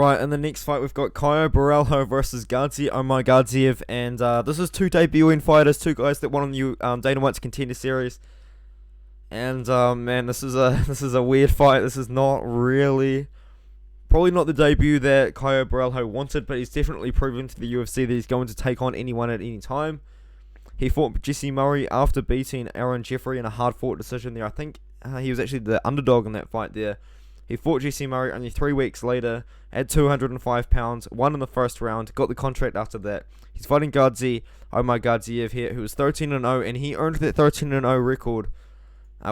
Alright, in the next fight we've got Caio Borralho versus Gazhi, Omargadzhiev, and this is two debuting fighters, two guys that won the Dana White's Contender Series. And man, this is a weird fight. This is not really, probably not the debut that Caio Borralho wanted, but he's definitely proven to the UFC that he's going to take on anyone at any time. He fought Jesse Murray after beating Aaron Jeffrey in a hard-fought decision there. I think he was actually the underdog in that fight there. He fought Jesse Murray only 3 weeks later at 205 pounds, won in the first round, got the contract after that. He's fighting Gazhi, Omargadzhiev here, who was 13-0, and he earned that 13-0 record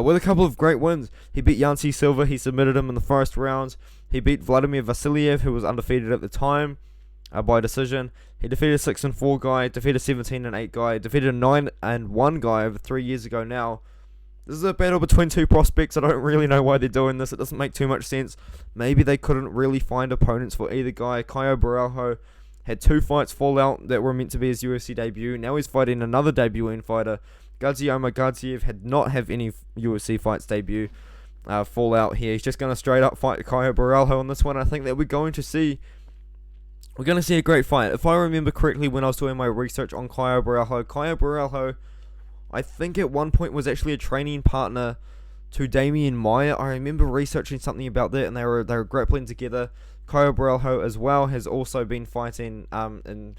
with a couple of great wins. He beat Yancy Silva, he submitted him in the first round. He beat Vladimir Vasiliev, who was undefeated at the time, by decision. He defeated a 6-4 guy, defeated a 17-8 guy, defeated a 9-1 guy over 3 years ago now. This is a battle between two prospects. I don't really know why they're doing this. It doesn't make too much sense. Maybe they couldn't really find opponents for either guy. Caio Borralho had 2 fights fall out that were meant to be his UFC debut. Now he's fighting another debuting fighter. Gazhi Omargadzhiev had not have any UFC fights debut fall out here. He's just going to straight up fight Caio Borralho on this one. I think that we're going to see a great fight. If I remember correctly when I was doing my research on Caio Borralho, I think at one point was actually a training partner to Damian Maia. I remember researching something about that, and they were grappling together. Caio Borralho as well has also been fighting, and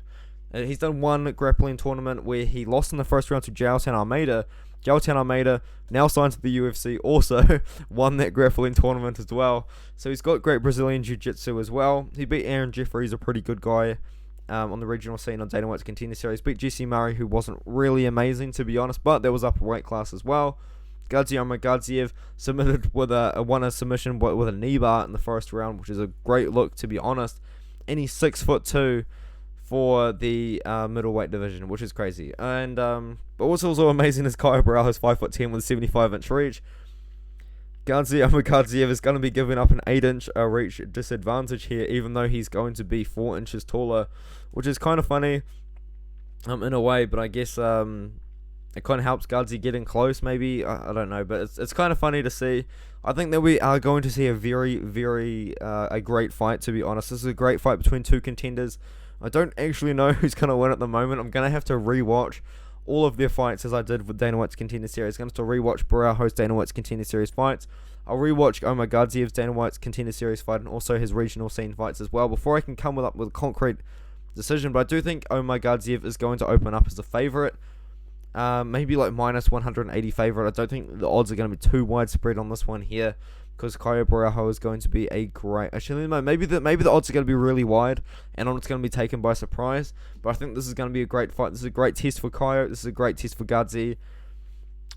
he's done one grappling tournament where he lost in the first round to Jailton Almeida. Jailton Almeida, now signed to the UFC, also won that grappling tournament as well. So he's got great Brazilian Jiu-Jitsu as well. He beat Aaron Jeffrey, he's a pretty good guy. On the regional scene on Dana White's Contender Series. Beat Jesse Murray, who wasn't really amazing to be honest, but there was upper weight class as well. Gazhi Omargadzhiev submitted with won a submission with a knee bar in the first round, which is a great look to be honest. And he's 6'2" for the middleweight division, which is crazy. And but what's also amazing is Caio Borralho's 5'10" with a 75-inch reach. Gazhi Omargadzhiev is going to be giving up an 8-inch reach disadvantage here, even though he's going to be 4 inches taller, which is kind of funny in a way, but I guess it kind of helps Gazhi getting close, maybe. I don't know, but it's kind of funny to see. I think that we are going to see a very a great fight, to be honest. This is a great fight between two contenders. I don't actually know who's going to win at the moment. I'm going to have to rewatch all of their fights as I did with Dana White's Contender Series. I'm going to rewatch Borralho's Dana White's Contender Series fights. I'll rewatch Omargadzhiev's Dana White's Contender Series fight and also his regional scene fights as well before I can come up with a concrete decision. But I do think Omargadzhiev is going to open up as a favourite. Maybe like minus 180 favourite. I don't think the odds are going to be too widespread on this one here, because Caio Borralho is going to be a great... Actually, no, maybe the odds are going to be really wide, and it's going to be taken by surprise. But I think this is going to be a great fight. This is a great test for Caio. This is a great test for Gazhi.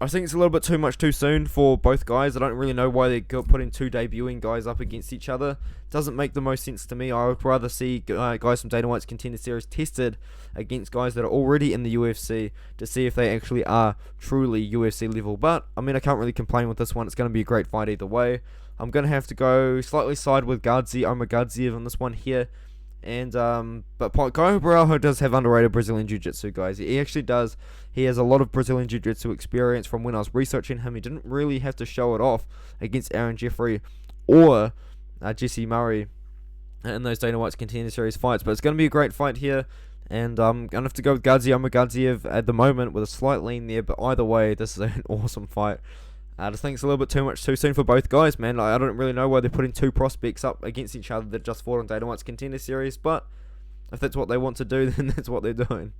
I think it's a little bit too soon for both guys. I don't really know why they're putting two debuting guys up against each other. It doesn't make the most sense to me. I would rather see guys from Dana White's Contender Series tested against guys that are already in the UFC to see if they actually are truly UFC level. But, I mean, I can't really complain with this one. It's going to be a great fight either way. I'm going to have to go slightly side with Gazhi Omargadzhiev on this one here. And but Caio Borralho does have underrated Brazilian Jiu-Jitsu, guys. He actually does. He has a lot of Brazilian Jiu-Jitsu experience from when I was researching him. He didn't really have to show it off against Aaron Jeffrey or Jesse Murray in those Dana White's Contender Series fights. But it's going to be a great fight here. And I'm going to have to go with Gazhi Omargadzhiev at the moment with a slight lean there. But either way, this is an awesome fight. I just think it's a little bit too soon for both guys, man. I don't really know why they're putting two prospects up against each other that just fought on Dana White's Contender Series, but if that's what they want to do, then that's what they're doing.